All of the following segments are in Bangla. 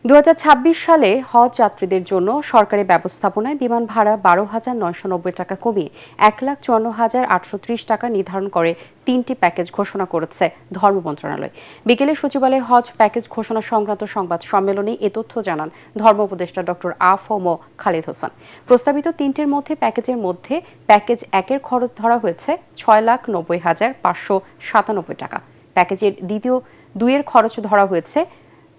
2026 সালে হজ যাত্রীদের জন্য সরকারি ব্যবস্থাপনায় বিমান ভাড়া 12,990 টাকা কমিয়ে 1,54,830 টাকা নির্ধারণ করে 3টি প্যাকেজ ঘোষণা করেছে ধর্ম মন্ত্রণালয়। বিকেলে সচিবালয়ে হজ প্যাকেজ ঘোষণা সংক্রান্ত সংবাদ সম্মেলনে এ তথ্য জানান ধর্ম উপদেষ্টা ডক্টর আ.ফ.ম. খালিদ হোসেন। প্রস্তাবিত 3টির মধ্যে প্যাকেজ 1-এর খরচ ধরা হয়েছে 6,90,597 টাকা। প্যাকেজের দ্বিতীয় 2-এর খরচ ধরা হয়েছে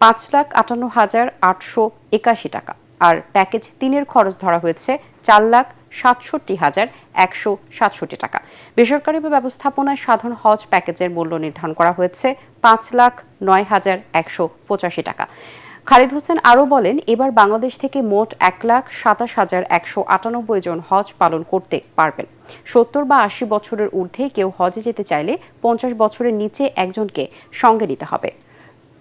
5,58,881 টাকা। আর প্যাকেজ 3-এর খরচ ধরা হয়েছে 4,67,167 টাকা। বেসরকারি ব্যবস্থাপনায় সাধারণ হজ প্যাকেজের মূল্য নির্ধারণ করা হয়েছে 5,09,185 টাকা। খালিদ হোসেন আরও বলেন, এবার বাংলাদেশ থেকে মোট 1,27,198 জন হজ পালন করতে পারবেন। 70 বা 80 বছরের ঊর্ধ্বে কেউ হজে যেতে চাইলে 50 বছরের নিচে একজনকে সঙ্গে নিতে হবে।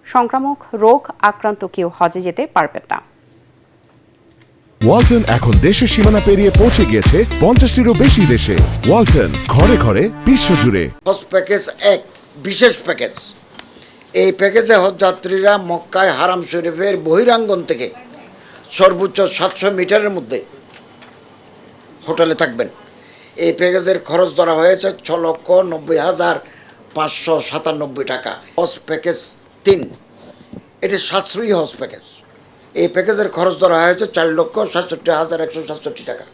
সংক্রামক রোগ আক্রান্ত কেউ হজে যেতে পারবেন না। ওয়ালটন এখন দেশের সীমানা পেরিয়ে পৌঁছে গিয়েছে 50টিরও বেশি দেশে। ওয়ালটন, ঘরে ঘরে বিশ্বজুড়ে। হজ প্যাকেজ 1 বিশেষ প্যাকেজ। এই প্যাকেজে হজ যাত্রীরা মক্কায় হারাম শরীফের বহিরাঙ্গন থেকে সর্বোচ্চ 700 মিটারের মধ্যে হোটেলে থাকবেন। এই প্যাকেজের খরচ ধরা হয়েছে 6,90,597 টাকা। হজ প্যাকেজ 3 এটি সাশ্রয়ী হজ প্যাকেজ। এই প্যাকেজের খরচ ধরা হয়েছে 4,67,167 টাকা।